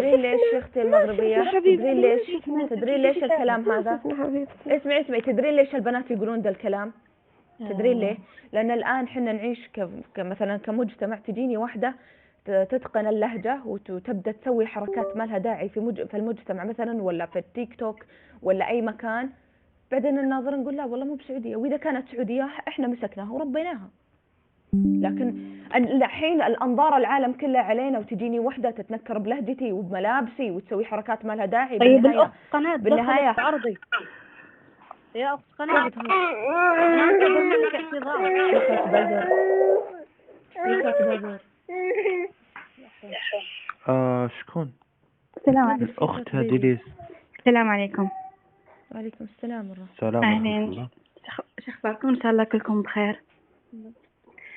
تدرين ليش يا اختي المغربيه؟ تدرين ليش الكلام هذا؟ اسمعي تدرين ليش البنات يقولون ذا الكلام؟ تدرين ليه؟ لان الان حنا نعيش مثلا كمجتمع، تجيني واحده تتقن اللهجه وتبدا تسوي حركات ما لها داعي في المجتمع مثلا، ولا في التيك توك ولا اي مكان، بعدين الناظرين نقول لا والله مو بسعوديه، واذا كانت سعوديه احنا مسكناها وربيناها. لكن الحين الانظار العالم كله علينا، وتجيني وحده تتنكر بلهجتي وبملابسي وتسوي حركات ما لها داعي. طيب الأخت قناة بالنهايه عرضي يا أخت قناة ننتظر منك اعتذار. شكون؟ السلام عليكم. الأخت هديليس. السلام عليكم. وعليكم السلام ورحمة الله. أهلا، شو أخباركم؟ إن شاء الله كلكم بخير.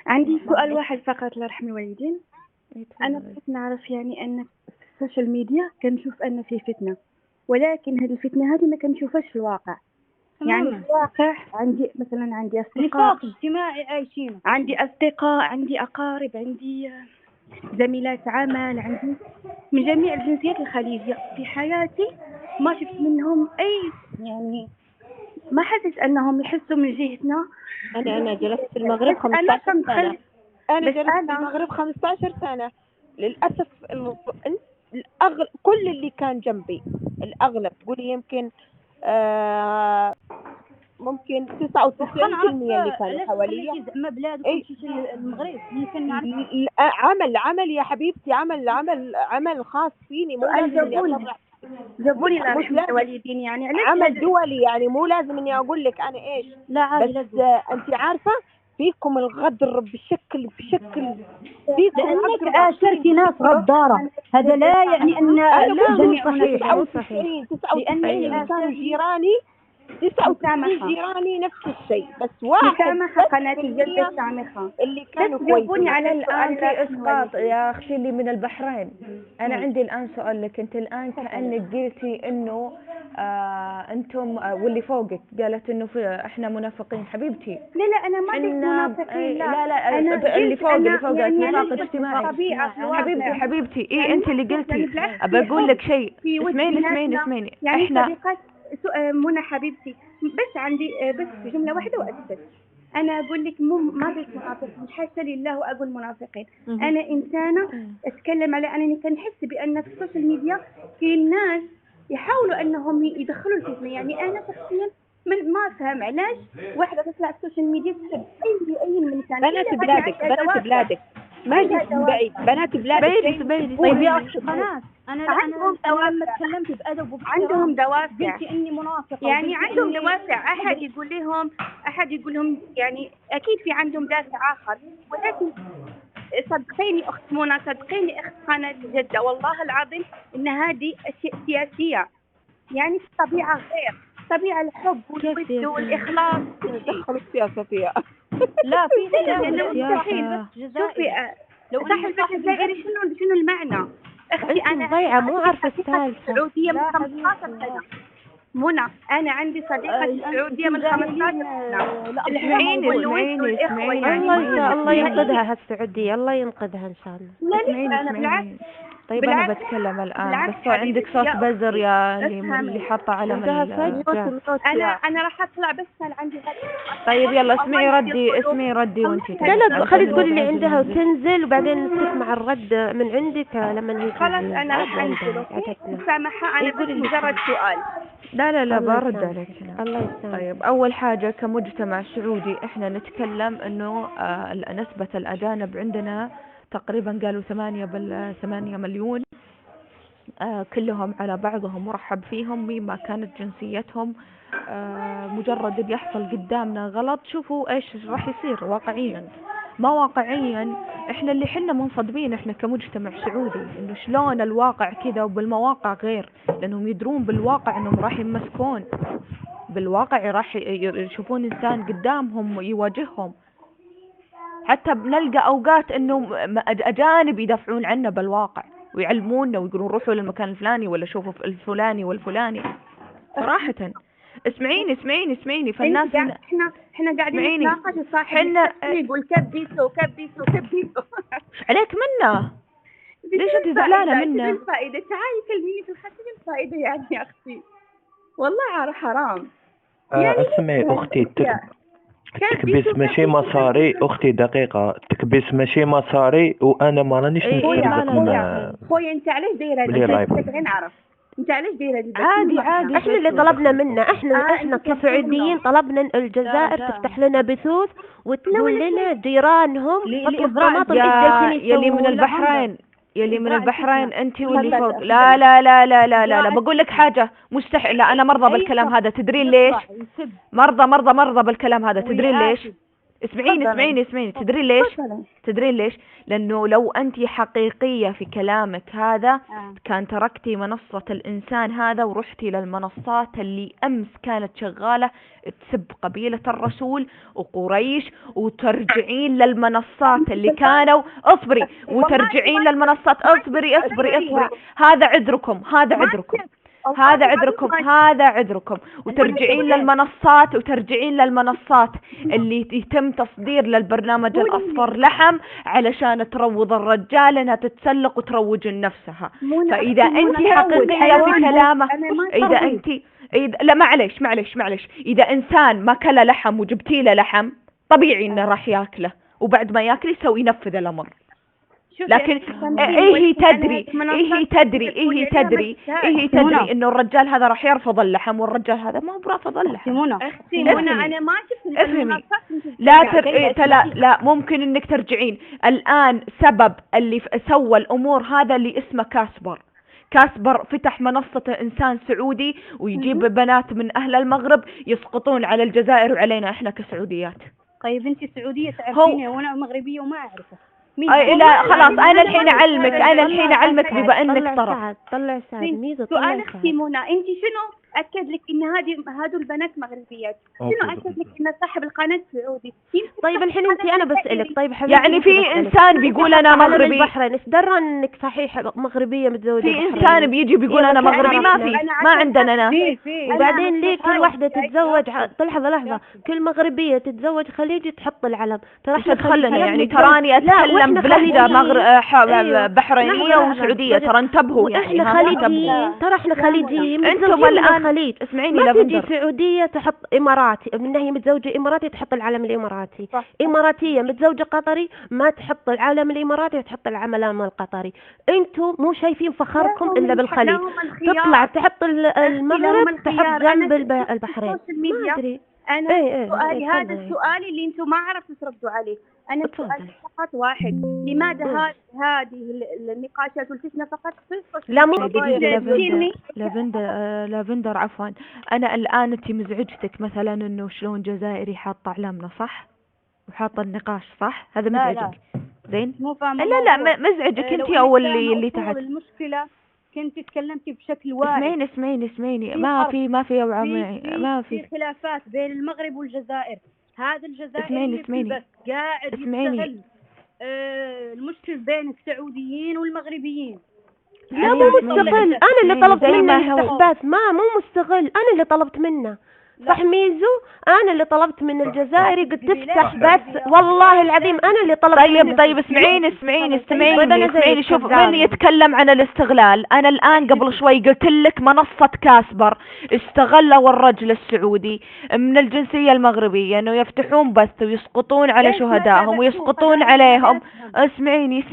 عندي سؤال واحد فقط الله يرحم الوالدين. أنا بغيت نعرف يعني أن في السوشيال ميديا كنشوف أن في فتنة، ولكن هذه الفتنة هذه ما كنشوفهاش في الواقع. يعني في الواقع عندي مثلا عندي أصدقاء اجتماعي عايشين، عندي أصدقاء، عندي أقارب، عندي زميلات عمل، عندي من جميع الجنسيات الخليجية. في حياتي ما شفت منهم أي يعني ما حسيت أنهم يحسوا من جهتنا. أنا جلست في المغرب 15 سنة. أنا جلست في المغرب 15 سنة. للأسف كل اللي كان جنبي الأغلب، قولي يمكن ممكن 99% اللي كانوا حواليا. ما بلادكم المغرب ممكن نعرف عمل يا حبيبتي، عمل خاص فيني، مو لازم اني جابوني الوالدين يعني عمل دولي، يعني مو لازم اني اقول لك انا ايش. لا عادي، بس انت عارفه فيكم الغدر بشكل فيكم لانك عاشرتي ناس غداره. هذا لا يعني ان جميعنا صحيح. 99 كانوا جيراني، 99 جيراني نفس الشيء، بس واحد سامحة قناة الجدة سامحة اللي كانوا كويسين. على الآن في إسقاط يا أختي اللي من البحرين. أنا عندي الآن سؤال لك، أنت الآن كأنك قلتي إنه أنتم واللي فوقك قالت إنه إحنا منافقين. حبيبتي لا أنا ما قلت منافقين، لا اللي فوق نفاق اجتماعي. حبيبتي إيه أنت اللي قلتي. أبى أقول لك شيء، اسمعيني يعني إحنا صديقات منى حبيبتي، بس عندي بس جملة واحدة وأسكت. أنا أقول لك ما قلت منافقين، حاشا لله وأقول منافقين. أنا إنسانة أتكلم على أنني كنحس بأن في السوشيال ميديا في الناس يحاولوا أنهم يدخلوا الفتنة. يعني أنا شخصيا ما أفهم علاش واحدة تطلع في السوشيال ميديا تسب أي من كان. بنات بلادك ما جيت من بعيد، بنات بلادك طيب يا أخت قناة، أنا لما تكلمت بأدب وباحترام عندهم دوافع، قلت إني منافقة، يعني عندهم دوافع. أحد يقول لهم يعني أكيد في عندهم دافع آخر، ولكن صدقيني أخت منى، صدقيني أخت قناة جدة، والله العظيم إن هذه أشياء سياسية. يعني في الطبيعة غير طبيعة الحب والود والإخلاص. دخلوا السياسة فيها. لا في مستحيل. شوفي لو صاحب الجزائري شنو المعنى؟ اختي انا ضيعه مو عارفه السالفه. السعوديه من 15 سنه. منى انا عندي صديقه السعوديه من 15 سنه. الحين الله ينقذها هالسعوديه، الله ينقذها ان شاء الله. لا انا بالعكس. طيب أنا بتكلم الآن، بس عندك صوت بزر يا اللي حاطة علم أنا راح أطلع بس كان عندي طيب يلا اسمعي ردي وانتي. لا خلي تقول اللي عندها وتنزل وبعدين تسمع الرد من عندك لما هي خلاص أنا راح أنزل. سامحة أنا بس مجرد سؤال. لا برد عليك. الله يسلمك. طيب أول حاجة كمجتمع سعودي احنا نتكلم إنه نسبة الأجانب عندنا تقريبا قالوا 8 مليون. كلهم على بعضهم مرحب فيهم مما كانت جنسيتهم. مجرد اللي يحصل قدامنا غلط شوفوا ايش راح يصير واقعيا. ما واقعيا احنا اللي حنا منصدمين احنا كمجتمع سعودي انه شلون الواقع كذا وبالمواقع غير، لانهم يدرون بالواقع انهم راح يمسكون بالواقع، راح يشوفون انسان قدامهم يواجههم. حتى بنلقى اوقات انه اجانب يدافعون عنا بالواقع ويعلمونا ويقولون روحوا للمكان الفلاني ولا شوفوا الفلاني والفلاني. صراحة اسمعيني فالناس احنا قاعدين نتناقش صاحب يقول كبيسو عليك منا ليش انت زعلانة منه؟ الفائدة تعالي كلميني في الخط الفائدة يعني يا اختي والله حرام. اسمعي اختي، التكبيس ماشي مصاري اختي، دقيقه، التكبيس ماشي مصاري وانا ما رانيش نشري لكم. خويا انت علاش دايره هذه؟ غير نعرف انت علاش دايره هذه؟ عادي احنا اللي طلبنا منه، احنا كسعوديين طلبنا الجزائر تفتح لنا بثوث وتقول لنا جيرانهم يلي من البحرين، يلي من البحرين انت واللي فوق. لا لا لا لا لا لا, لا. بقول لك حاجه مستحيل. لا انا مرضى بالكلام هذا، تدرين ليش؟ مرضى بالكلام هذا، تدرين ليش؟ اسمعيني تدرين ليش؟ لانه لو انت حقيقيه في كلامك هذا كان تركتي منصه الانسان هذا ورحتي للمنصات اللي امس كانت شغاله تسب قبيله الرسول وقريش، وترجعين للمنصات اللي كانوا وترجعين للمنصات. اصبري هذا عذركم وترجعين للمنصات اللي يتم تصدير للبرنامج الأصفر لحم علشان تروض الرجال انها تتسلق وتروج لنفسها. فاذا انت حقيقية في كلامه، لا معلش اذا انسان ما كل لحم وجبتي له لحم طبيعي انه راح ياكله، وبعد ما ياكل ينفذ الامر. لكن هي تدري انه الرجال هذا راح يرفض اللحم، والرجال هذا ما هو برافض اللحم. اختي منى انا ما شفت افهمي. لا ممكن انك ترجعين الان. سبب اللي سوى الامور هذا اللي اسمه كاسبر فتح منصة إنسان سعودي ويجيب بنات من أهل المغرب يسقطون على الجزائر وعلينا إحنا كسعوديات. طيب أنت سعودية تعرفيني وأنا مغربية وما أعرفه. لا خلاص أنا الحين أعلمك بما إنك طلع سعد ميزو. سؤال أختي منى، أنت شنو أكد لك إن هذول البنات مغربيات؟ شنو أكد لك إن صاحب القناة سعودي؟ طيب الحين أنا بسألك، طيب حبيبتي يعني في إنسان بيقول أنا مغربي البحرين، إيش درى إنك صحيح مغربية متزوجة؟ في إنسان بيجي بيقول أنا مغربي، ما عندنا ناس. وبعدين ليه كل واحدة تتزوج؟ لحظة كل مغربية تتزوج خليجي تحط العلم. ترى تدخلنا يعني تراني أتكلم بلهجة بحرينية وسعودية، ترى انتبهوا يعني احنا خليجيين. انتم الآن خليج. اسمعيني، ما تجي سعودية تحط إماراتي من هي متزوجة إماراتي تحط العلم الإماراتي، إماراتية متزوجة قطري ما تحط العلم الإماراتي وتحط العلم القطري. انتم مو شايفين فخركم إلا بالخليج، تطلع تحط المغرب تحط جنب البحرين. ما أدري أنا سؤالي هذا السؤال اللي انتم ما عرفتوا تردوا عليه. أنا سؤالي فقط واحد، لماذا هذه النقاشات والفتنة فقط في لا مو لافندر عفوا. أنا الآن أنت مزعجتك مثلا إنه شلون جزائري حاطة علامنا صح وحاطة النقاش صح؟ هذا مزعجك زين؟ لا مزعجك أنت أو اللي تحت. المشكلة كنت تكلمتي بشكل واعي. اسمعيني ما في وعمي ما في خلافات بين المغرب والجزائر. هذا الجزائر اسمعيني قاعد يستغل المشكل بين السعوديين والمغربيين. لا مو مستغل، انا اللي طلبت منه الاستحباث، مو مستغل، انا اللي طلبت منه. صح ميزو، انا اللي طلبت من الجزائري قلت تفتح بث، والله العظيم انا اللي طلبت. طيب اسمعيني شوف من يتكلم عن الاستغلال. انا الان قبل شوي قلت لك منصة كاسبر استغلوا الرجل السعودي من الجنسية المغربية انه يفتحون بث ويسقطون على شهدائهم ويسقطون عليهم. اسمعيني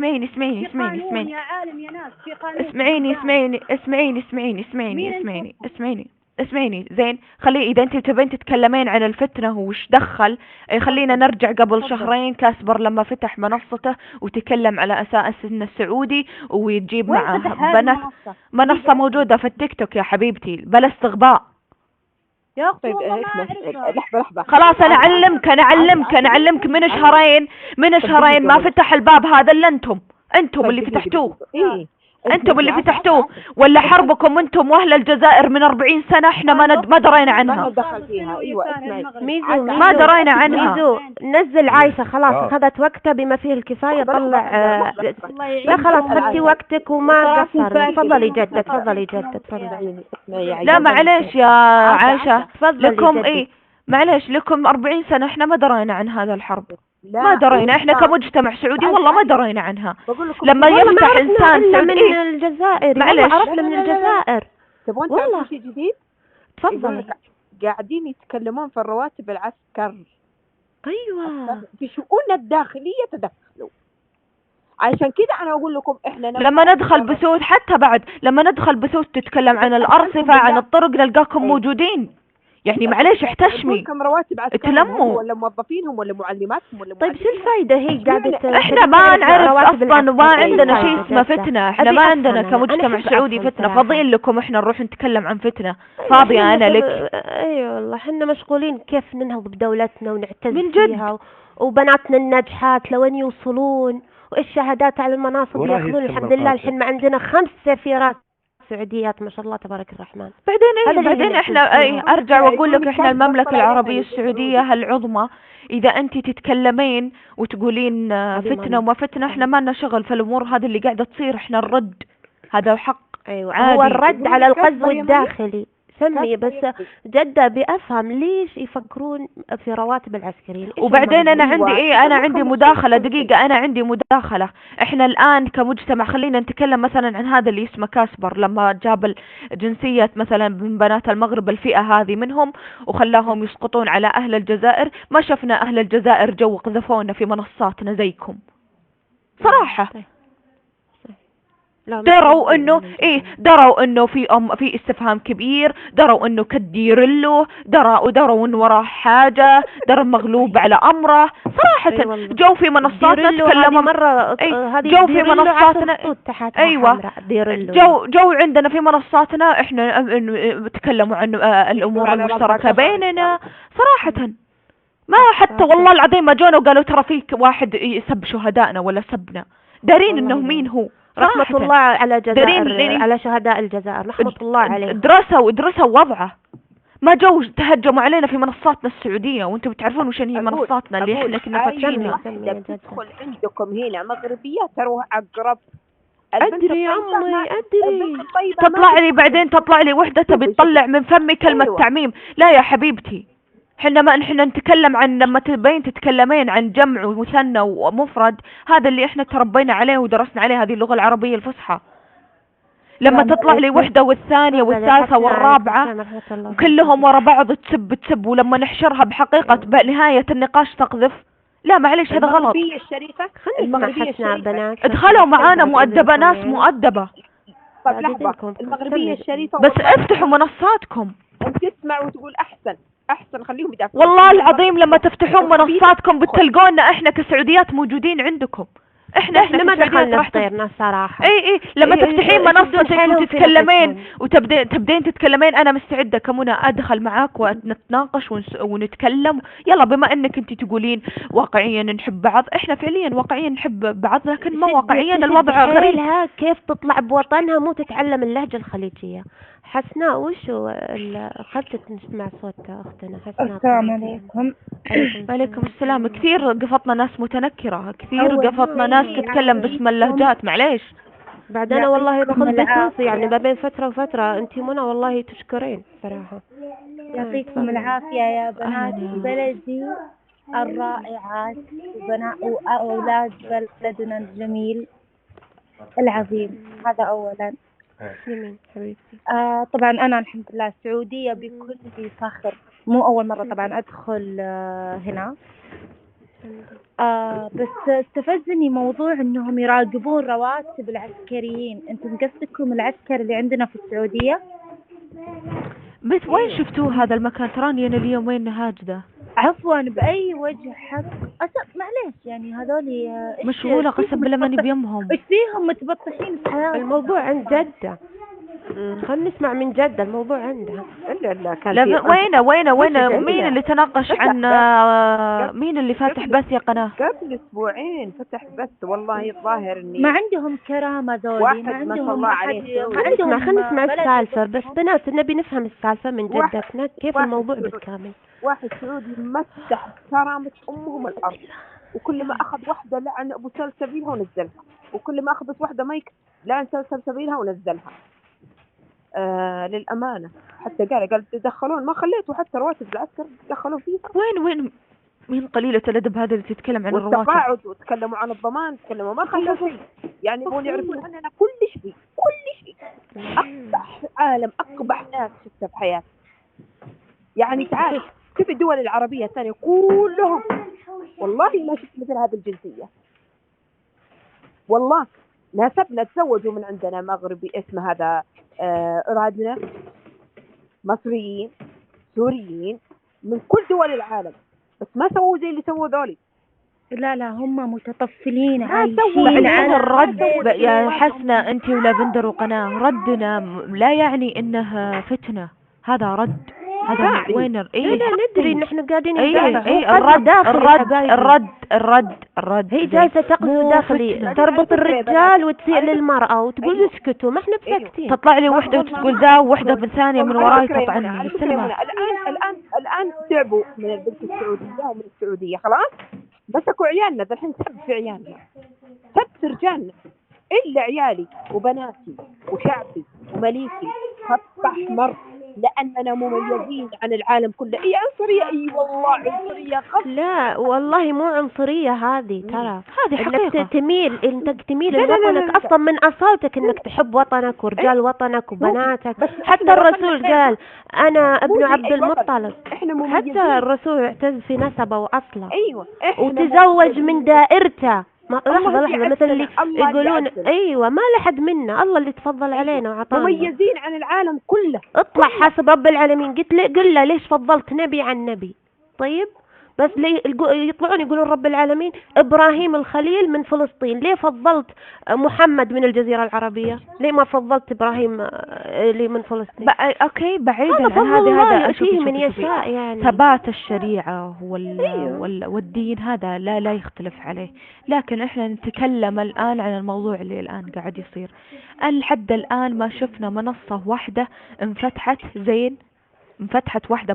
اسمعيني زين. اذا انت تبين تتكلمين عن الفتنة وش دخل، خلينا نرجع قبل شهرين كاسبر لما فتح منصته وتكلم على اساس انه السعودي ويجيب معه بنات. منصة موجودة في التيك توك يا حبيبتي، بلا استغباء يا اختي. لحظة خلاص انا اعلمك من شهرين ما فتح الباب هذا الا انتم اللي فتحتوه. انتم اللي فتحتوه، ولا حربكم انتم واهل الجزائر من 40 سنة احنا ما درينا عنها. ما درينا عنها. ميزو نزل عايشة خلاص اخذت وقتها بما فيه الكفاية. طلع لا خلاص خدتي وقتك وما قصر. تفضلي جدة. لا معليش يا عايشة لكم معليش لكم 40 سنة احنا ما درينا عن هذا الحرب. لا ما درينا احنا الإسلام. كمجتمع سعودي والله ما درينا عنها. بقول لكم لما والله ما يفتح عرفنا انسان إلا من سعودي الجزائر، معلش. والله عرفنا من لا، لا، لا، لا. الجزائر. تبغون والله. تعرفوا شيء جديد؟ يقول تفضل. لك قاعدين يتكلمون في الرواتب العسكر، ايوه في شؤوننا الداخلية تدخلوا. عشان كده أنا أقول لكم إحنا لما ندخل بثوث، حتى بعد لما ندخل بثوث تتكلم عن الأرصفة عن الطرق نلقاكم موجودين. يعني معليش احتشمي كم رواتب عسكرهم تلموا. ولا موظفين ولا معلماتهم ولا طيب شو الفايدة هي قاعدة احنا ما نعرف رواتب اصلا وما العسكر؟ عندنا أيوة. شيء اسمه فتنة. احنا أبي ما أفهم عندنا أنا كمجتمع أحب سعودي أفهم فتنة. صراحة. فاضيين لكم احنا نروح نتكلم عن فتنة؟ فاضية انا لك. ايوه والله احنا مشغولين كيف ننهض بدولتنا ونعتز من جد. فيها، وبناتنا الناجحات لوين يوصلون، وايش شهادات على المناصب اللي وراهي ياخذون. السما الحمد لله فاتت. الحين ما عندنا 5 سفيرات سعوديات ما شاء الله تبارك الرحمن. بعدين هذا اللي بعدين نعتز احنا فيها. ارجع واقول لك احنا المملكة العربية السعودية العظمى. اذا انت تتكلمين وتقولين عظيم فتنة الله. وما فتنة، احنا ما لنا شغل في الامور هذه اللي قاعدة تصير. احنا الرد هذا حق ايوه عادي. هو الرد على الغزو يمني. الداخلي سمي. بس جدة بأفهم ليش يفكرون في رواتب العسكريين. إيش وبعدين انا المغزى؟ عندي انا عندي مداخلة دقيقة. انا عندي مداخلة. احنا الان كمجتمع خلينا نتكلم مثلا عن هذا اللي اسمه كاسبر، لما جاب الجنسية مثلا من بنات المغرب الفئة هذه منهم وخلاهم يسقطون على اهل الجزائر. ما شفنا اهل الجزائر جو قذفونا في منصاتنا زيكم صراحة. لا، دروا انه دروا انه في استفهام كبير، دروا انه كديرلو، دروا انه وراه حاجة، دروا مغلوب على امره صراحة. جو في منصاتنا تكلموا مرة جو في منصاتنا. ايوه جو عندنا في منصاتنا احنا تكلموا عن الامور المشتركة بيننا صراحة. ما حتى والله العظيم ما جونا وقالوا ترى فيك واحد يسب شهدائنا ولا سبنا. دارين انه مين هو. رحمة الله على جزائر، على شهداء الجزائر رحمة الله عليهم. درسوا وضعه. ما جو تهجموا علينا في منصاتنا السعودية وانتم بتعرفون وش هي منصاتنا اللي احنا كنا فاتحينها. تدخل عندكم هنا مغربية تروح أقرب. أدري يا عمي أدري. تطلع لي بعدين تطلع لي وحدة تبي تطلع من فمي كلمة تعميم. لا يا حبيبتي، احنا نتكلم عن لما تبين تتكلمين عن جمع ومثنى ومفرد. هذا اللي احنا تربينا عليه ودرسنا عليه، هذه اللغة العربية الفصحى. لما تطلع لي وحدة والثانية والثالثة والرابعة كلهم ورا بعض تسب ولما نحشرها بحقيقة بنهاية النقاش تقذف. لا معليش هذا غلط. المغربية الشريفة ادخلوا معانا مؤدبة، ناس مؤدبة. طب لحظة، المغربية الشريفة بس افتحوا منصاتكم. انت تسمع وتقول احسن خليهم يدافعوا. والله العظيم لما تفتحون منصاتكم بتلقونا احنا كسعوديات موجودين عندكم. احنا ما دخلنا صيرنا صراحة. اي لما تفتحين منصتك وتتكلمين تبدين تتكلمين، انا مستعدة كمنى ادخل معاك ونتناقش ونتكلم. يلا بما انك انت تقولين واقعيا نحب بعض، احنا فعليا واقعيا نحب بعض لكن ما واقعيا الوضع غريب. كيف تطلع بوطنها مو تتعلم اللهجة الخليجية. حسناء وشو خلت نسمع صوت اختنا حسناء. السلام عليكم. وعليكم السلام. كثير قفطنا ناس متنكرة، كثير قفطنا ناس تتكلم باسم اللهجات. معليش بعد انا والله باخذ بثوث يعني ما بين فترة وفترة. انتي منى والله تشكرين صراحة. يعطيكم العافية يا بنات بلدي الرائعات وأولاد بلدنا الجميل العظيم. هذا أولا. طبعا أنا الحمد لله سعودية بكل فخر. مو أول مرة طبعا أدخل هنا. بس استفزني موضوع إنهم يراقبون رواتب العسكريين. أنتم قصدكم العسكر اللي عندنا في السعودية؟ بس وين شفتوه هذا المكان؟ تراني أنا اليومين هاجدة. عفوا بأي وجه حق معليش يعني هذولي مشغولة قسم بالله ماني بيمهم. ايش فيهم متبطحين في حياتهم. الموضوع عند جدة. خلينا نسمع من جدة الموضوع عندها. لا كان وين مين اللي تناقش عن مين اللي فاتح بث يا قناة؟ قبل اسبوعين فتح بث. والله الظاهر اني ما عندهم كرامة ذولي. ما عندهم خلينا نسمع السالفة. بس بنات نبي نفهم السالفة من جدتنا كيف الموضوع بالكامل. واحد سعودي مسح كرامة امهم الارض، وكل ما اخذ واحدة لعن ابو سلسبيلها ونزلها، وكل ما اخذت واحدة مايك لعن سلسبيلها ونزلها. للأمانة حتى قال تدخلون، ما خليتوا حتى رواتب العسكر تدخلوا فيها. وين مين قليلة الأدب هذا اللي تتكلم عن الرواتب؟ والتقاعد، وتكلموا عن الضمان، تكلموا ما خلوا شيء. يعني يبون يعرفون عننا كل شيء كل شيء. أقبح عالم، أقبح ناس شفتها في حياتي. يعني تعال شوف الدول العربية الثانية كلهم والله ما شفت مثل هذه الجنسية. والله ناسبنا تزوجوا من عندنا مغربي اسمه هذا أرادنا، مصريين، سوريين، من كل دول العالم، بس ما سووا زي اللي سووا ذولي. لا لا هم متطفلين ما عايشين سووا بعدين على الرد يا حسنة أنت ولافندر وقناة، ردنا لا يعني إنه فتنة، هذا رد، هذا داعي. وين لا لا ندري ان احنا قاعدين اي ندافع. اي هو الرد داخلي الرد حبايبي. الرد هي جالسة تقصد مو داخلي فتنة. تربط الرجال وتسيء أيوة. للمرأة وتقول أيوة. اسكتوا، ما احنا أيوة. بساكتين. تطلع لي وحدة وتقول ذا، وحدة بالثانية من وراي على فكرة يا تطعني. منى، على فكرة يا منى، الآن تعبوا من البنت السعودية ومن السعودية، خلاص مسكوا عيالنا. ذا الحين سب في عيالنا، سب في رجالنا، إلا عيالي وبناتي وشعبي ومليكي خط أحمر، لأننا مميزين عن العالم كله. إيه عنصرية؟ إي والله عنصرية خط. لا والله مو عنصرية هذه، ترى هذه حقيقة. انك تميل لا لا لا لوطنك، لا. اصلا من اصالتك انك تحب وطنك ورجال وطنك وبناتك. بس حتى إحنا الرسول وطننا قال انا مو ابن زي عبد أي وطن. المطلب. إحنا مميزين. حتى الرسول اعتز في نسبه واصله. أيوة إحنا وتزوج من دائرته. لحظة اللي مثل اللي عزنا، الله اللي يقولون عزنا. ايوه ما لحد منا، الله اللي تفضل علينا وعطانا. مميزين عن العالم كله. اطلع حسب رب العالمين. قل له ليش فضلت نبي عن نبي؟ طيب بس ليه يطلعون يقولون رب العالمين ابراهيم الخليل من فلسطين، ليه فضلت محمد من الجزيرة العربية؟ ليه ما فضلت ابراهيم اللي من فلسطين؟ اوكي بعيدا هذا عن فضل هذا الله هذا يؤتيه من شوفي. يشاء يعني. ثبات الشريعة أيوه. والدين هذا لا يختلف عليه، لكن احنا نتكلم الآن عن الموضوع اللي الآن قاعد يصير. لحد الآن ما شفنا منصة واحدة انفتحت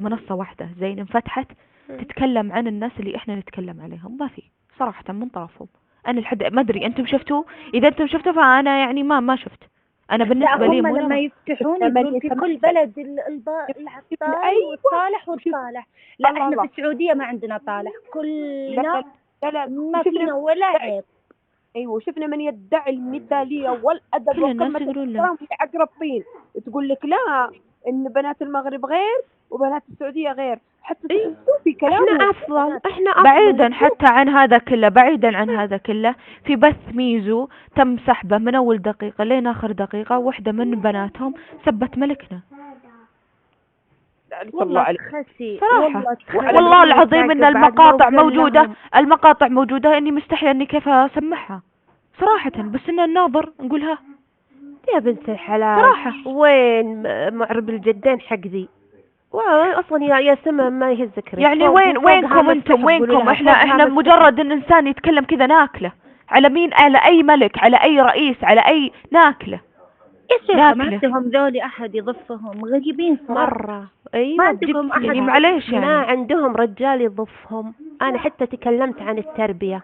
منصة واحدة زين انفتحت تتكلم عن الناس اللي احنا نتكلم عليهم. ما في صراحة من طرفهم. انا لحد ما ادري انتم شفتوا، اذا انتم شفتوا فانا يعني ما شفت. انا بالنسبة لي هم مو لما يفتحون يقولون في كل بلد العطال والصالح والصالح. لا الله احنا الله. في السعودية ما عندنا صالح، كلنا لا ما فينا ولا عيب. ايوه شفنا من يدعي المثاليه والادب كل الناس وقمه يقولون لا. الاحترام عقرب طين، تقول لك لا ان بنات المغرب غير وبنات السعوديه غير، حتى في كلام احنا افضل. بعيدا حتى عن هذا كله، بعيدا عن هذا كله، في بث ميزو تم سحبه من اول دقيقة لين اخر دقيقة، واحدة من بناتهم سبت ملكنا. والله تخسي صراحة والله العظيم ان المقاطع موجودة اني مستحيل اني كيف اسمعها صراحة، بس ان الناظر نقولها يا بنت الحلال صراحة. وين معرب الجدين حق ذي؟ اصلا يا سما ما يهزك يعني وينكم انتم؟ وينكم؟ احنا مجرد ان انسان يتكلم كذا ناكله على مين؟ على اي ملك، على اي رئيس، على اي ناكله يا شيخة. ما عندهم ذولي احد يضفهم، غريبين مرة. ايوه ما عندهم احد يعني معليش يعني ما عندهم رجال يضفهم. انا حتى تكلمت عن التربية،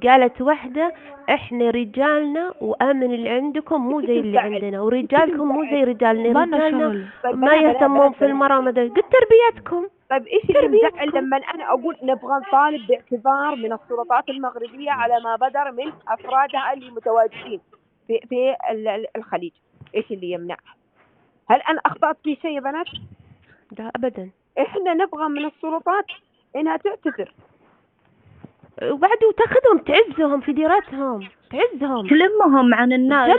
قالت واحدة احنا رجالنا وامن اللي عندكم مو زي اللي عندنا، ورجالكم مو زي رجالنا، رجالنا ما يهتمون في المرأة. قلت تربيتكم. طيب ايش اللي مزعل لما انا اقول نبغى نطالب باعتذار من السلطات المغربية على ما بدر من افرادها اللي متواجدين في الخليج؟ ايش اللي يمنع؟ هل انا اخطأت في شيء يا بنات؟ لا ابدا. احنا نبغى من السلطات انها تعتذر، وبعد وتاخذهم تعزهم في ديرتهم، تعزهم تلمهم عن الناس،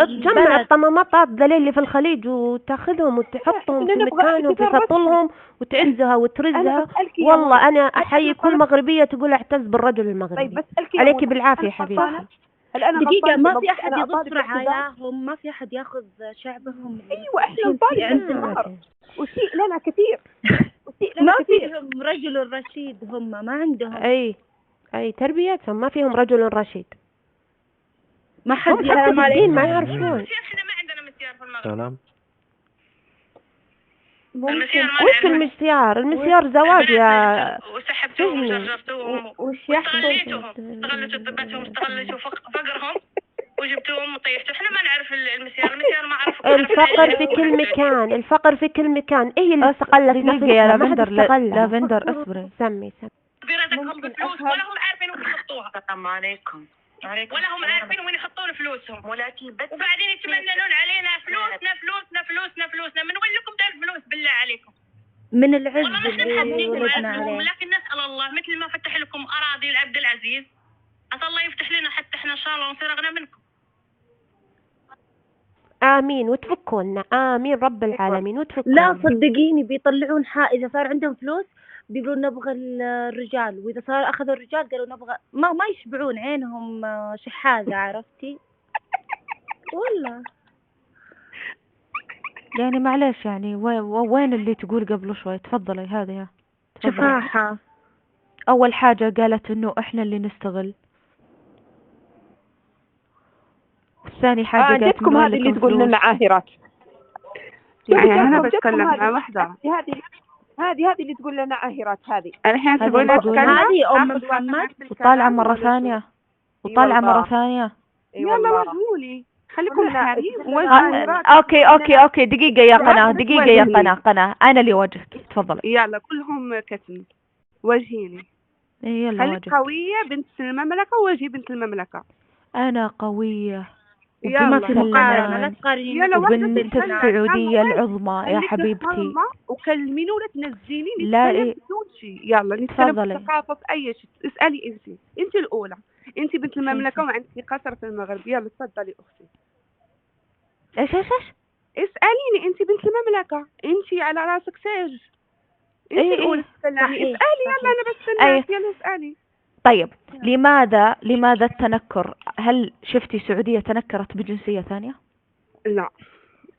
تجمع الطماطات ذليل اللي في الخليج وتاخذهم وتحطهم في مكانهم تسطلهم وتعزها وترزها. والله انا احيي كل مغربية تقول اعتز بالرجل المغربي. عليك بالعافية حبيبي. دقيقة ما في أحد يضف رعاياهم، ما في أحد ياخذ شعبهم. أيوة إحنا نطالب وشيء لنا كثير ما فيهم رجل رشيد، هم ما عندهم أي تربيتهم ما فيهم رجل رشيد، ما حد يفهم عليهم ما يعرفون. احنا ما عندنا مسيار في المغرب. سلام. وش المسيار؟ المسيار زواج يا وسحبتوهم وجرجرتوهم استغلتوا طبتهم، استغلتوا فقرهم وجبتوهم وطيحتوا. احنا ما نعرف المسيار ما عرف. الفقر في كل مكان، الفقر في كل مكان. ايه اللي استقلت نفسها؟ يا لافندر اصبري. سمي رزقهم بفلوس ولا هم عارفين وين يحطوها. السلام عليكم. ولا هم عارفين وين يحطون فلوسهم، ولكن بس وبعدين يتمننون علينا فلوسنا فلوسنا فلوسنا فلوسنا. من وين لكم ده الفلوس بالله عليكم؟ من العز والله ما احنا اللي ولدنا محددين، عليه. لكن نسأل الله مثل ما فتح لكم أراضي لعبد العزيز، عسى الله يفتح لنا حتى احنا إن شاء الله ونصير أغنى منكم. آمين وتفكونا، آمين رب العالمين وتفكونا. لا صدقيني بيطلعون إذا صار عندهم فلوس بيقولون نبغى الرجال، وإذا صار أخذوا الرجال قالوا نبغى ما يشبعون عينهم شحاذة، عرفتي؟ والله يعني معلش يعني وين اللي تقول قبل شوي؟ تفضلي هذه شفاحة. أول حاجة قالت إنه إحنا اللي نستغل، والثاني حاجة قالت جتكم هذه اللي تقول لنا عاهرات. يعني أنا بتكلم مع واحدة. هذه اللي تقول لنا عاهرات. هذه الحين تقول هذه أم محمد وطالعة مرة ثانية وطالعة مرة ثانية. يلا وجهولي خليكم حريم. اوكي دقيقة يا قناة انا اللي واجهك. تفضلي. يلا كلهم كتم وجهيني. يلا خليك قوية بنت المملكة ووجهي بنت المملكة. انا قوية يلا وبنت السعودية العظمى يا حبيبتي. وكلميني ولا تنزليني لا بدون شيء. يلا نتكلم في الثقافة في اي شيء. اسألي انت الأولى. انت بنت المملكة وعندك قصر في المغرب. يلا تفضلي اختي. ايش اسأليني. انت بنت المملكة، انت على راسك تاج. انت الأولى تسألي. اسألي يلا انا بستناك. يلا اسألي. طيب لماذا التنكر؟ هل شفتي سعودية تنكرت بجنسية ثانية؟ لا.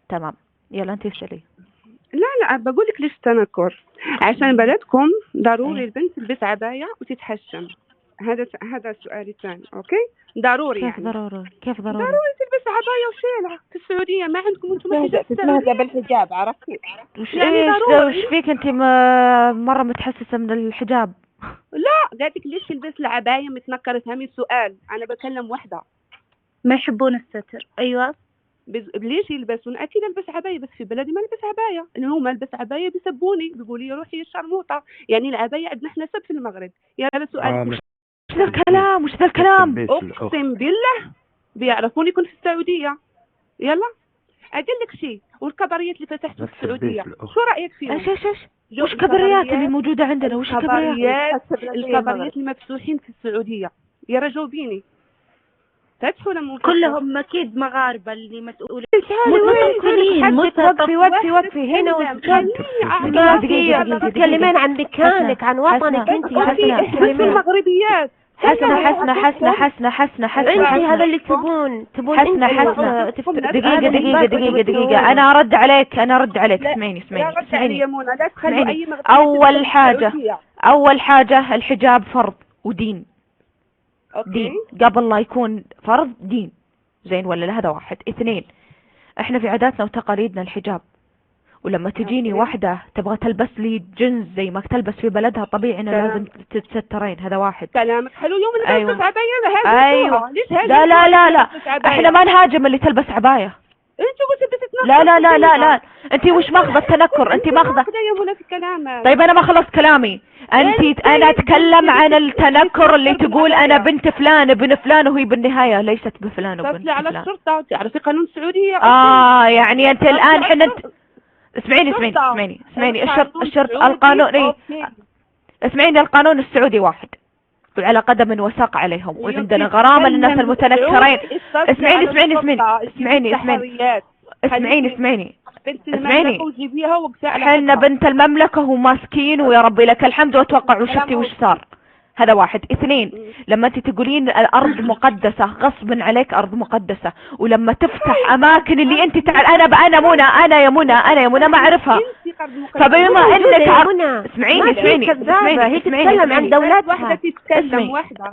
تمام يلا انت اسألي. لا بقول لك ليش تنكر. عشان بلدكم ضروري البنت تلبس عباية وتتحشم. هذا السؤال الثاني. اوكي ضروري. كيف يعني كيف ضروري تلبس عباية وشيلة في السعودية. ما عندكم انتم تستهزأ بالحجاب. عرفتي يعني ضروري. وش فيك انت مرة متحسسة من الحجاب؟ لا قالت لك ليش تلبس العباية متنكرة. من سؤال انا بكلم واحدة. ما يحبون الستر. ايوه ليش يلبسون؟ اكيد البس عباية بس في بلدي ما البس عباية. اللي هو ما البس عباية بيسبوني بيقولوا لي روحي الشرموطة. يعني العباية عندنا احنا سب في المغرب. يلا سؤال. وش ذا الكلام اقسم بالله بيعرفوني كنت في السعودية. يلا اقول لك شيء. والكبريات اللي فتحتوا في السعودية شو رأيك فيهم؟ ايش وش كبريات اللي موجودة عندنا؟ وش كبريات؟ الكبريات المفتوحين في السعودية. يا جاوبيني. فتحوا لهم كلهم اكيد مغاربة اللي مسؤولين. وقفي هنا دقيقة تتكلمين عن مكانك عن وطنك. انت المغربيات. حسنة انت هذا اللي تبون حسنة دقيقة انا ارد عليك اسمعيني اول حاجة الحجاب فرض ودين. دين قبل لا يكون فرض دين. زين ولا لا؟ هذا واحد. اثنين احنا في عاداتنا وتقاليدنا الحجاب. ولما تجيني واحدة تبغى تلبس لي جنس زي ما تلبس في بلدها طبيعي انه لازم تتسترين. هذا واحد. كلامك حلو. يوم اللي تلبس عباية ايوه. لا احنا ما نهاجم اللي تلبس عباية. انتوا قلتوا لا انت وش ماخذه التنكر؟ انت ماخذه. طيب انا ما خلصت كلامي. انا اتكلم عن التنكر اللي تقول انا بنت فلان ابن فلان وهي بالنهايه ليست بفلان وبنت فلان. على الشرطه تعرفي قانون السعوديه. يعني انت الان حنا اسمعيني الشرط القانون اسمعيني القانون السعودي واحد على قدم وساق عليهم. وعندنا غرامة للناس المتنكرين. اسمعيني حنا بنت المملكة وماسكين ويا ربي لك الحمد واتوقع وشفتي وش صار. هذا واحد. اثنين لما انت تقولين الارض مقدسة غصب عليك ارض مقدسة. ولما تفتح اماكن اللي انت انا يا منى ما اعرفها. فبما انك اسمعيني هي تتكلم عن دولتها.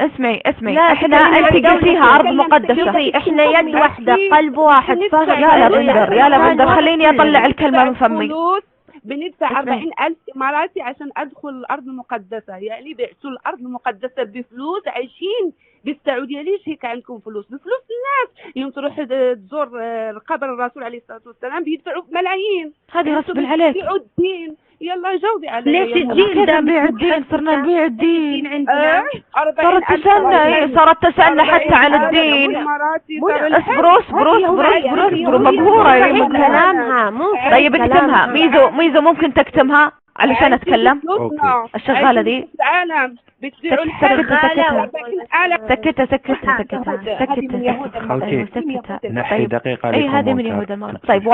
اسمعي احنا انت قلتيها ارض مقدسة. احنا يد واحدة قلب واحد. يا بندر خليني اطلع الكلمة من فمي. بندفع 40,000 إماراتي عشان أدخل الأرض المقدسة. يعني بعتوا الأرض المقدسة بفلوس. عايشين بالسعودية. ليش هيك عندكم فلوس؟ بفلوس الناس. يوم تروح تزور قبر الرسول عليه الصلاة والسلام بيدفعوا ملايين. هذه غصب عليك. بيبيعوا الدين. يلا جاوبي علي. ليش الجيل ده نبيع الدين، صرنا نبيع الدين. عندنا صارت تسألنا صارت تسألنا حتى عن الدين. اصبروا مقهورة يا صحيح كلامها مو طيب اكتمها ميزو ممكن تكتمها علشان اتكلم. الشغالة دي العالم بتبيعوا سكتها نحي دقيقة اي هذه من يهود المغرب. طيب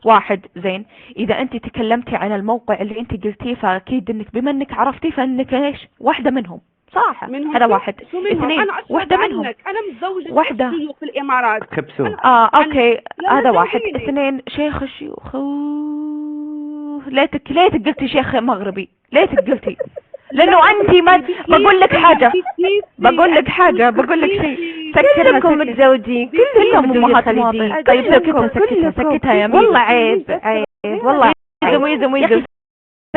واحد زين، اذا انت تكلمتي عن الموقع اللي انت قلتيه فاكيد انك بما انك عرفتي فانك ايش واحدة منهم صح. هذا واحد. اثنين واحدة منهم. انا متزوجة واحدة في الامارات. كبسو. اوكي هذا واحد. اثنين شيخ الشيوخ. ليتك قلتي شيخ مغربي، ليتك قلتي لانه انت ما بقول لك شيء. كلكم متزوجين، كلكم امهات خليجيين. طيب سكتها يا ميزو. والله عيب والله. ميزو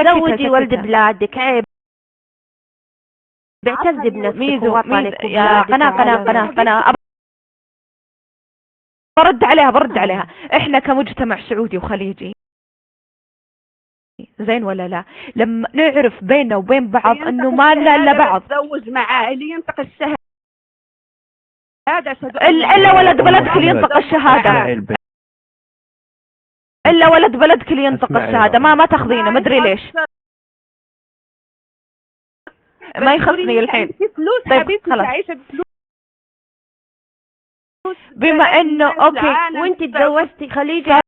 زوجي ولد بلادك، عيب. بعتز بنفسك ميزو ووطنك يا قناة برد عليها. احنا كمجتمع سعودي وخليجي زين ولا لا، لما نعرف بيننا وبين بعض انه ما لنا الا بعض. تزوج معاه اللي ينطق الشهادة الا ولد بلدك اللي ينطق الشهادة. الا ولد بلدك اللي ينطق الشهادة. ما تاخذينه، ما ادري ليش ما يخصني الحين. طيب خلاص بما انه اوكي وانت تزوجتي خليجي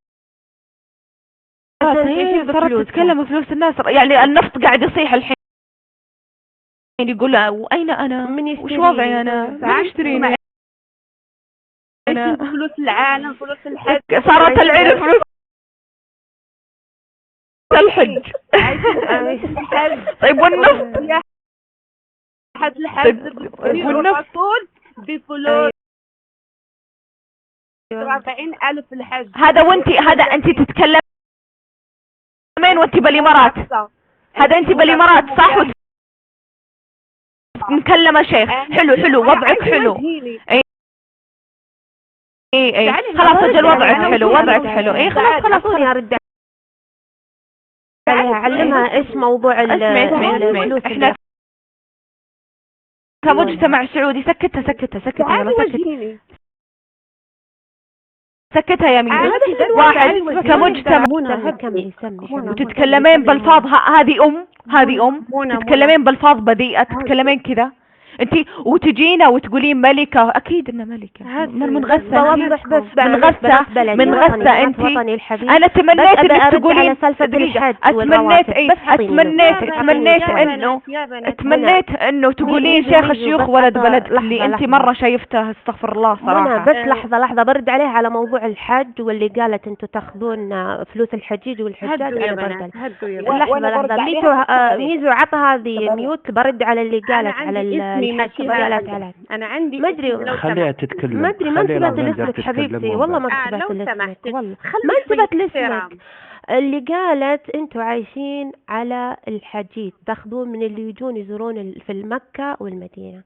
صارت تتكلم فلوس الناس. يعني النفط قاعد يصيح الحين، يقول واين انا وش وضعي انا من يشتريني فلوس العالم فلوس الحج. صارت العين فلوس الحج. طيب والنفط يا حد الحج والرسول بفلوس 40,000 الحج. هذا انت تتكلمين وانت بالامارات. هذا انت بالامارات صح. مكلمة شيخ حلو وضعك حلو. اي خلاص اجل وضعك حلو. اي خلاص يا رد علمها ايش موضوع الفلوس. احنا كمجتمع سعودي سكتها يلا سكتها يا مين. واحد كمجتمع وتتكلمين بالفاظ هذه ام تتكلمين بالفاظ بذيئة، تتكلمين كذا انت وتجينا وتقولين ملكة. اكيد انها ملكة من غثة انت. انا تمنيت انك تقولين اتمنيت انه تقولين شيخ الشيوخ ولد بلد اللي انت مرة شايفته. استغفر الله صراحة. بس لحظة برد عليها على موضوع الحج واللي قالت انتم تاخذون فلوس الحجيج والحجاج. انا برد لحظة ميزو عطى هذه ميوت. برد على اللي قالت على انا عندي ما ادري خليها تتكلم. ما ادري ما انتبهت لاسمك حبيبتي والله ما انتبهت لاسمك والله ما انتبهت لاسمك. اللي قالت انتوا عايشين على الحجيج تاخذون من اللي يجون يزورون في المكة والمدينة.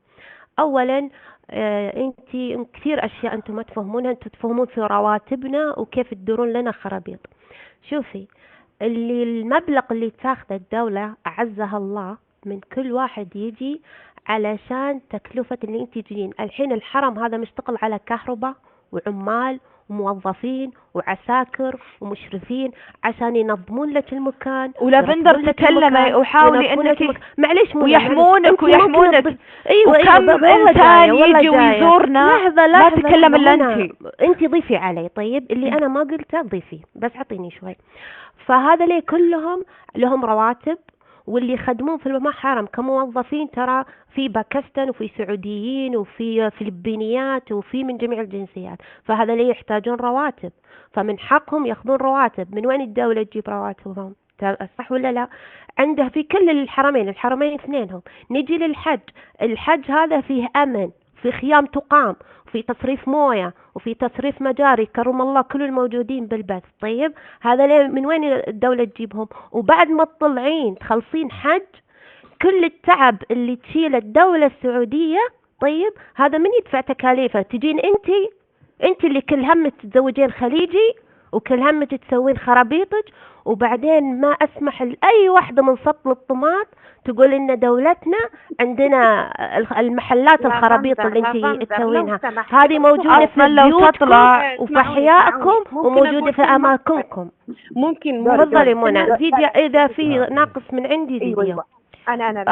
اولا انتي كثير اشياء انتم ما تفهمونها. انتم تفهمون في رواتبنا وكيف تدورون لنا خرابيط. شوفي اللي المبلغ اللي تاخذه الدولة اعزها الله من كل واحد يجي علشان تكلفة اللي انت تجين. الحين الحرم هذا مشتغل على كهرباء وعمال وموظفين وعساكر ومشرفين عشان ينظمون لك المكان. ولافندر تكلمي وحاولي انك معليش ويحمونك ايوه وكم انسان يجي ويزورنا ما تتكلم الا انت ضيفي علي. طيب اللي انا ما قلته ضيفي بس اعطيني شوي. فهذا ليه كلهم لهم رواتب واللي يخدمون في المحرم كموظفين ترى في باكستان وفي سعوديين وفي فلبينيات وفي من جميع الجنسيات. فهذا ليه يحتاجون رواتب فمن حقهم ياخذون رواتب. من وين الدولة تجيب رواتبهم؟ صح ولا لا؟ عنده في كل الحرمين اثنينهم. نجي للحج. الحج هذا فيه أمن، في خيام تقام، وفي تصريف موية، وفي تصريف مجاري كرم الله كل الموجودين بالبث. طيب هذا من وين الدولة تجيبهم؟ وبعد ما تطلعين تخلصين حج كل التعب اللي تشيل الدولة السعودية. طيب هذا من يدفع تكاليفه؟ تجين انت اللي كل همك تتزوجين خليجي وكل همك تسوين خرابيطك، وبعدين ما أسمح لأي واحدة من سطل الطماط تقول إن دولتنا عندنا المحلات الخرابيط اللي انتي تسوينها هذه موجودة في بيوتكم وفي أحيائكم وموجودة في أماكنكم. ممكن تفضلي منى، زيدي إذا في ناقص من عندي زيدي. أيوة. أنا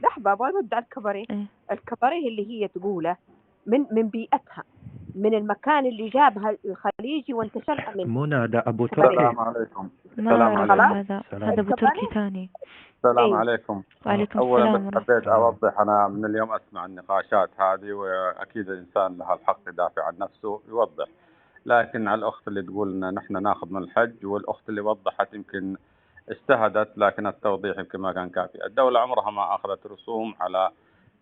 لحظة أبغى أرد على الكباريه. الكباريه اللي هي تقوله من بيئتها، من المكان اللي جابها الخليجي وانتشرها منه. منى ده ابو تركي. السلام عليكم. السلام عليكم. هذا ابو تركي الكباريه. ثاني. السلام عليكم. وعليكم اولا السلام. بس حبيت اوضح، انا من اليوم اسمع النقاشات هذه، واكيد الانسان له الحق يدافع عن نفسه يوضح، لكن على الاخت اللي تقول ان نحن ناخذ من الحج، والاخت اللي وضحت يمكن اجتهدت لكن التوضيح يمكن ما كان كافي. الدولة عمرها ما اخذت رسوم على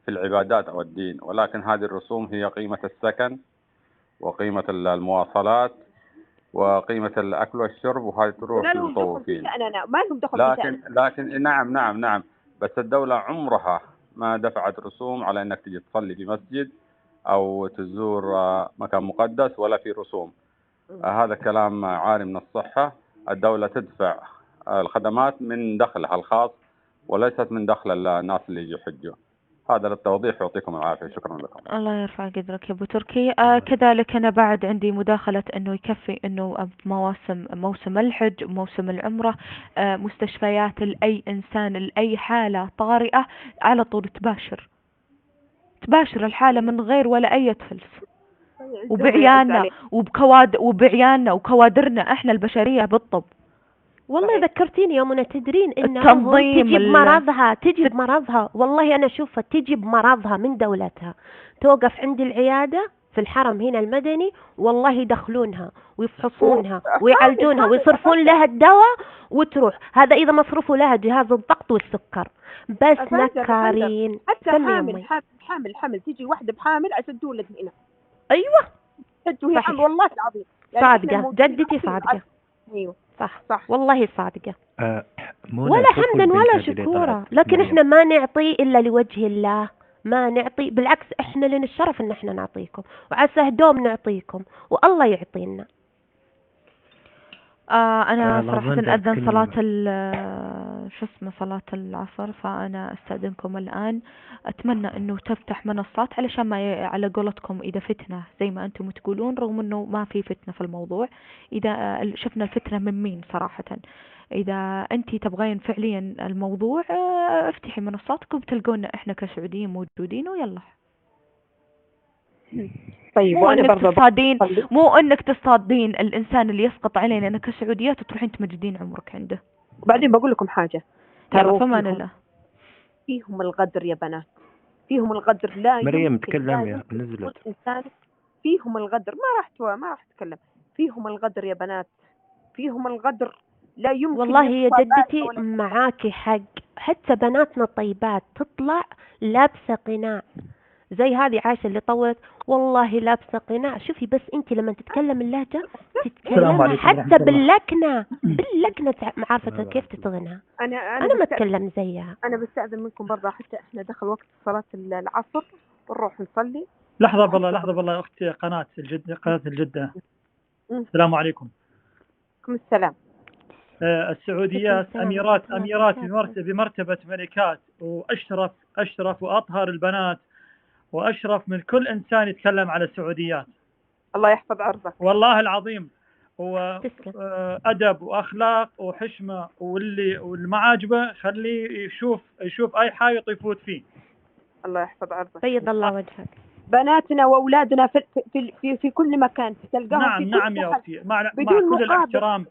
في العبادات او الدين، ولكن هذه الرسوم هي قيمة السكن وقيمة المواصلات وقيمة الأكل والشرب، وهذه تروح للمطوفين. ما لهم دخل لكن نعم، بس الدولة عمرها ما دفعت رسوم على أنك تجي تصلي في مسجد أو تزور مكان مقدس ولا في رسوم. هذا كلام عاري من الصحة. الدولة تدفع الخدمات من دخلها الخاص وليست من دخل الناس اللي يجوا يحجوا. هذا للتوضيح، يعطيكم العافية. شكرا لكم. الله يرفع قدرك يا ابو تركي. كذلك انا بعد عندي مداخلة انه يكفي انه موسم الحج وموسم العمرة مستشفيات لأي انسان لأي حالة طارئة على طول تباشر الحالة من غير ولا اي فلس، وبعيالنا وكوادرنا احنا البشرية بالطب. والله ذكرتيني يا منى، تدرين انها تجي بمرضها والله انا اشوفها تجي بمرضها من دولتها، توقف عند العيادة في الحرم هنا المدني، والله يدخلونها ويفحصونها ويعالجونها ويصرفون لها الدواء وتروح. هذا اذا مصروفوا لها جهاز الضغط والسكر بس. نكارين. حتى حامل تيجي واحدة بحامل عشان تولد هنا. ايوه وهي حامل والله العظيم. صادقة جدتي صادقة. ايوه صح والله صادقة. ولا حمدا ولا شكورا، لكن احنا ما نعطي الا لوجه الله، ما نعطي، بالعكس احنا لنا الشرف ان احنا نعطيكم، وعسى دوم نعطيكم والله يعطينا. انا صراحة اذن صلاة صلاة العصر، فانا استاذنكم الان. اتمنى انه تفتح منصات علشان ما على قولتكم اذا فتنة زي ما انتم تقولون، رغم انه ما في فتنة في الموضوع. اذا شفنا الفتنة من مين صراحة، اذا انتي تبغين فعليا الموضوع افتحي منصاتكم بتلقونا احنا كسعوديين موجودين ويلا. طيب مو انك تصطادين الانسان اللي يسقط علينا انا كسعوديات وتروحين تمجدين عمرك عنده. وبعدين بقول لكم حاجة، ترى فمان الله فيهم الغدر يا بنات، فيهم الغدر. لا مريم تكلم يا نزلت. إنسان فيهم الغدر. ما راح أتكلم. فيهم الغدر يا بنات، فيهم الغدر. لا يمكن. والله يا جدتي معاكي حق، حتى بناتنا الطيبات تطلع لابسة قناع زي هذه عايشة اللي طولت والله لابسة قناع. شوفي بس انت لما تتكلم اللهجة تتكلم حتى باللكنة عارفة كيف تتغنى. أنا ما أتكلم زيها. أنا بستأذن منكم برضه، حتى إحنا دخل وقت صلاة العصر ونروح نصلي. لحظة بالله أختي قناة الجدة. السلام عليكم. السلام. السعوديات أميرات بمرتبة ملكات، وأشرف وأطهر البنات، وأشرف من كل إنسان يتكلم على السعوديات. الله يحفظ عرضك. والله العظيم. وأدب وأخلاق وحشمة، واللي ما عاجبه خليه يشوف أي حاجة يفوت فيه. الله يحفظ عرضك. بيض الله وجهك. بناتنا وأولادنا في كل مكان تلقاهم. نعم يا أختي، مع كل الاحترام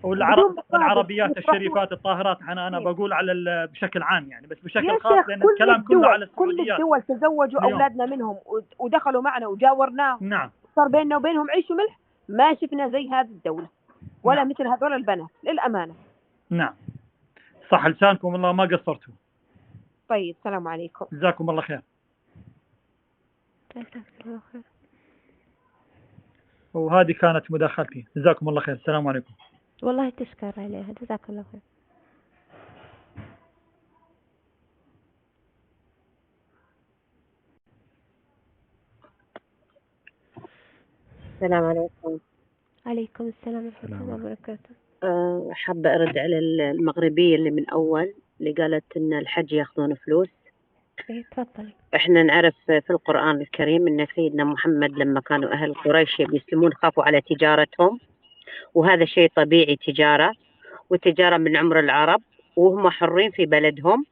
والعربيات الشريفات الطاهرات. أنا بقول على بشكل عام يعني، بس بشكل خاص لأن الكلام كله على السعوديات. كل الدول تزوجوا أولادنا منهم ودخلوا معنا وجاورناهم. نعم. صار بيننا وبينهم عيش وملح. ما شفنا زي هذه الدولة ولا مثل هذول البنات للأمانة. نعم صح لسانكم، والله ما قصرتوا. طيب السلام عليكم. جزاكم الله خير. وهذه كانت مداخلتي. جزاكم الله خير. السلام عليكم. والله تشكر عليها. جزاك الله خير. السلام عليكم. عليكم السلام ورحمة الله وبركاته. حابة أرد على المغربية اللي من أول اللي قالت إن الحج ياخذون فلوس. إيه تفضلي. إحنا نعرف في القرآن الكريم إن سيدنا محمد لما كانوا أهل قريش يسلمون خافوا على تجارتهم، وهذا شيء طبيعي، تجارة، والتجارة من عمر العرب وهم حرين في بلدهم.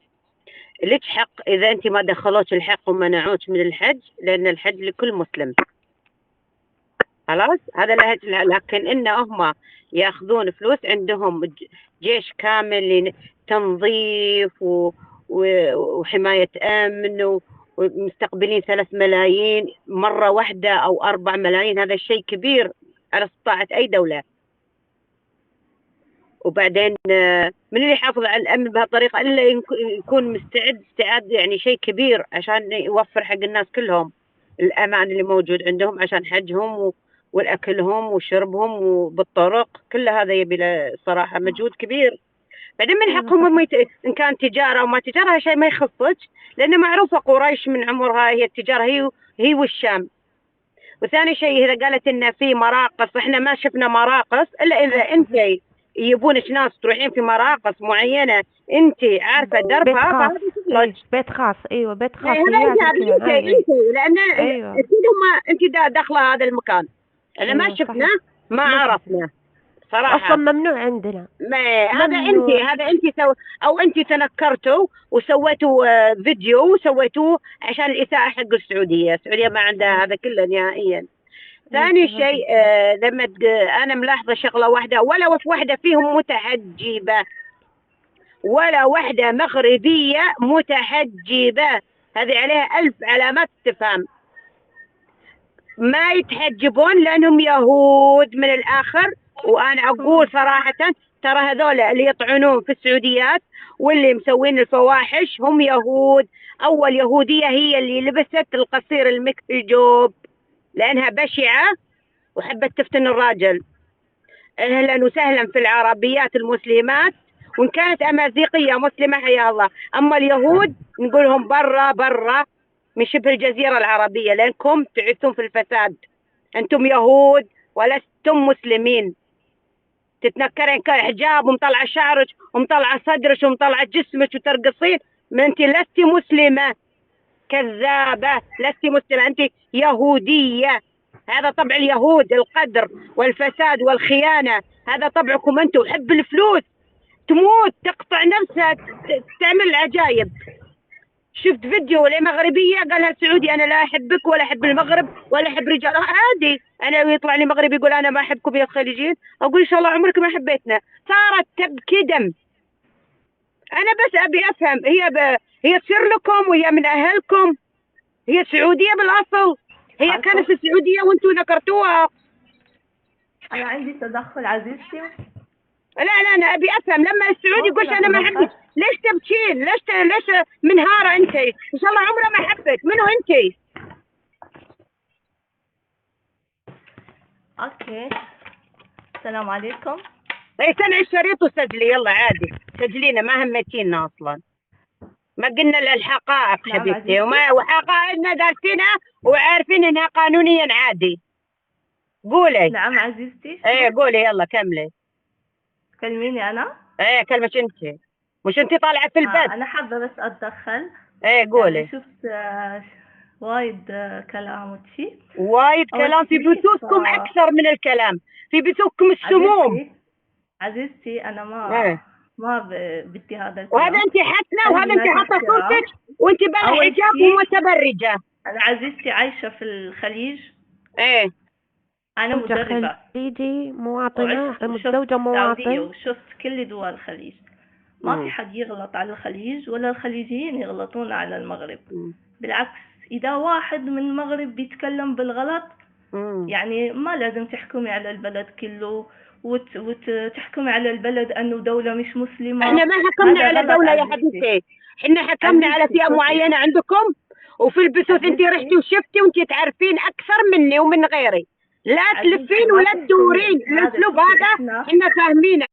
لك حق إذا أنت ما دخلوش الحق ومنعوك من الحج، لأن الحج لكل مسلم. خلاص هذا لكن إن هم ياخذون فلوس، عندهم جيش كامل لتنظيف وحماية أمن، ومستقبلين 3 ملايين مرة واحدة أو 4 ملايين، هذا شيء كبير على استطاعة أي دولة. وبعدين من اللي يحافظ على الأمن بهالطريقة إلا يكون مستعد استعداد يعني شيء كبير عشان يوفر حق الناس كلهم الأمان اللي موجود عندهم عشان حجهم والأكلهم وشربهم وبالطرق، كل هذا يبي له صراحة مجهود كبير. بعدين من حقهم إن كان تجارة أو ما تجارة شيء ما يخصك، لأن معروفة قريش من عمرها هي التجارة، هي والشام. وثاني شيء إذا قالت إن في مراقص، إحنا ما شفنا مراقص إلا إذا أنت يبونك ناس تروحين في مراقص معينة أنت عارفة دربها، بيت خاص. أيوة بيت خاص. أنت لأن أيوة. أنت داخلة هذا المكان، أنا ما شفنا ما عرفنا صراحة، أصلا ممنوع عندنا. هذا أنت أو أنت تنكرتوا وسويتوا فيديو وسويتوه عشان الإساءة حق السعودية ما عندها هذا كله نهائيا. ثاني شيء لما أنا ملاحظة شغلة واحدة، ولا واحدة فيهم متحجبة، ولا واحدة مغربية متحجبة، هذه عليها 1000 علامات استفهام. ما يتحجبون لأنهم يهود من الآخر. وأنا أقول صراحة ترى هذول اللي يطعنون في السعوديات واللي مسوين الفواحش هم يهود. أول يهودية هي اللي لبست القصير الجوب لأنها بشعة وحبت تفتن الراجل. أهلا وسهلا في العربيات المسلمات، وإن كانت أمازيغية مسلمة حيا الله. أما اليهود نقولهم برا من شبه الجزيرة العربية، لأنكم تعيثون في الفساد. أنتم يهود ولستم مسلمين. تتنكرين كحجاب ومطلع شعرك ومطلع صدرك ومطلع جسمك وترقصين، ما أنت لست مسلمة، كذابة، لست مسلمة، أنت يهودية. هذا طبع اليهود، القدر والفساد والخيانة، هذا طبعكم أنتم. حب الفلوس، تموت تقطع نفسها، تعمل العجايب. شفت فيديو لمغربية قالها السعودي أنا لا أحبك ولا أحب المغرب ولا أحب رجال، عادي. أنا يطلع لي مغربي يقول أنا ما أحبكم يا الخليجيين، أقول إن شاء الله عمرك ما حبيتنا. صارت تبكي دم. أنا بس أبي أفهم، هي تصير لكم وهي من أهلكم، هي سعودية بالأصل، هي كانت في السعودية وأنتوا نكرتوها. أنا عندي تدخل عزيزتي. لا أنا أبي أفهم، لما السعودي يقول أنا ما أحبك ليش تبكين؟ ليش منهارة أنت؟ إن شاء الله عمره ما حبك، منو أنت؟ أوكي السلام عليكم. سمعي الشريط وسجلي، يلا عادي سجلينا، ما همتينا أصلا، ما قلنا الحقائق حبيبتي، وحقائقنا دارسينها وعارفين إنها قانونيا عادي. قولي. نعم عزيزتي. قولي يلا كملي. كلميني أنا. كلمة أنت، مش أنت طالعة في البث. أنا حابة بس أتدخل. قولي. يعني شفت وايد كلام وشي، وايد كلام في بثوثكم أكثر من الكلام في بثوثكم السموم. عزيزتي أنا ما بدي هذا الكلام. وهذا أنت حسنة، وهذا أنت حاطة صورتك وأنت بلا حجاب ومتبرجة. أنا عزيزتي عايشة في الخليج. أنا مدربة خليجي، مواطنة، متزوجة مواطن، وشفت كل دول الخليج. ما في حد يغلط على الخليج ولا الخليجيين يغلطون على المغرب. بالعكس، إذا واحد من المغرب بيتكلم بالغلط يعني ما لازم تحكمي على البلد كله وتحكمي على البلد أنه دولة مش مسلمة. احنا ما حكمنا على دولة يا حبيبتي، احنا حكمنا على فئة معينة عندكم، وفي البثوث انت رحتي وشفتي وانت تعرفين أكثر مني ومن غيري. لا تلفين ولا تدورين، الأسلوب هذا احنا فاهمينه.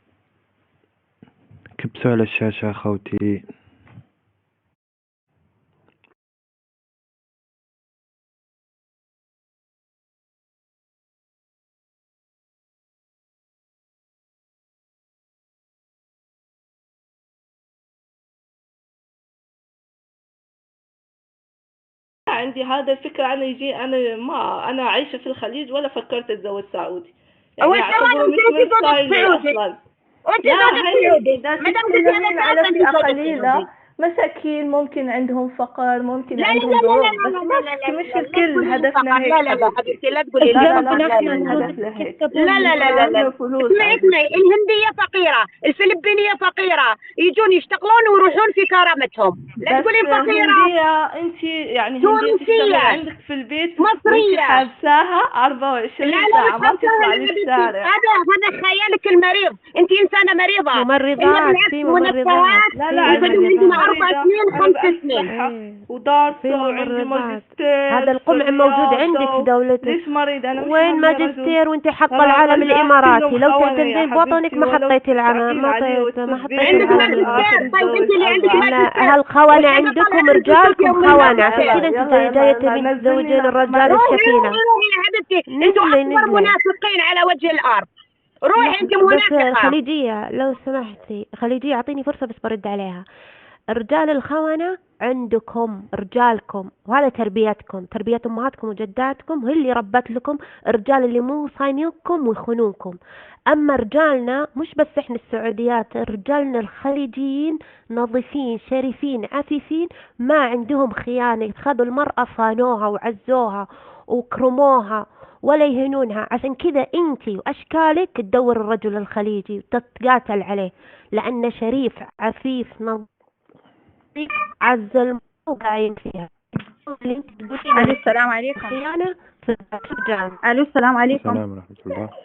كبسوا على الشاشة خوتي. عندي هذا الفكرة. أنا يجي أنا عايشة في الخليج ولا فكرت أتزوج سعودي، هو يعني كمان أعتبره مش من انت زوجك ستايلي سعودي أصلا. وانت لا زوجك هي سعودي إذا ما دام قلتي تتكلمين انا على اساسا فئة زوجك قليلة سعودي. مساكين ممكن عندهم فقر، ممكن لا لا عندهم لا لا ظروف، لا بس لا لا لا مش لا لا الكل تقولي لي هدفنا فقر. هيك لا لا لا حبيبتي. حبيبتي لا تقولي لي لا لا فقر. لا لا نحن لا لا الهدف لهيك. لا لا لا لا لا فلوس اسمعي الهندية فقيرة، الفلبينية فقيرة، يجون يشتغلون ويروحون في كرامتهم. لا بس تقولي فقيرة. هندية انت يعني هندية تشتغل تونسية عندك في البيت وانت مصرية. حابساها لا 24 لا ساعة ما مش بتطلع يا حبيبتي، للشارع. هذا خيالك المريض. انت انسانة مريضة. هي ممرضات، بالعكس في ممرضات، منفهات. لا في لا أنا البدو مش عندهم ممرضات، 4 مريضة، سنين أنا 5 بألف سنين. صحة ايه في ودارسة وعندي ممرضات. ماجستير هذا في القمع موجود عندك في الرياضة. دولتك. ليش مريضة؟ أنا مش وين همي رجل. ماجستير وانت حاطه ترى العلم الرجال الاماراتي؟ كلهم لو خونة يا تعتمدين بوطنك حبيبتي، ما ولو حطيتي العلم، تستعجلين عليه ما حطيتي عندك وتثبتين العلم. ماجستير. طيب انت اللي عندك لا ماجستير هالخونة والحين عندكم طلع عندك رجالكم يوم من خونة، عشان يلا كذا انت يلا جاية يلا تبين نزلني تزوجين الرجال روحي السكينة. روحي يا حبيبتي، انتوا اكبر نزلي منافقين على وجه الارض. روحي انت بس منافقة. خليجية لو سمحتي، خليجية اعطيني فرصة بس برد عليها. رجال الخونة عندكم رجالكم، وهذا تربيتكم، تربية امهاتكم وجداتكم هي اللي ربت لكم الرجال اللي مو صاينينكم ويخونونكم. اما رجالنا مش بس احنا السعوديات، رجالنا الخليجيين نظيفين شريفين عفيفين، ما عندهم خيانة، خذوا المرأة صانوها وعزوها وكرموها ولا يهنونها. عشان كذا انتي واشكالك تدور الرجل الخليجي وتتقاتل عليه، لانه شريف عفيف نظيف عز الموقعين فيها. اللي انت تقولين الو السلام عليكم. خيانة في الرجال. الو السلام عليكم. السلام ورحمة الله.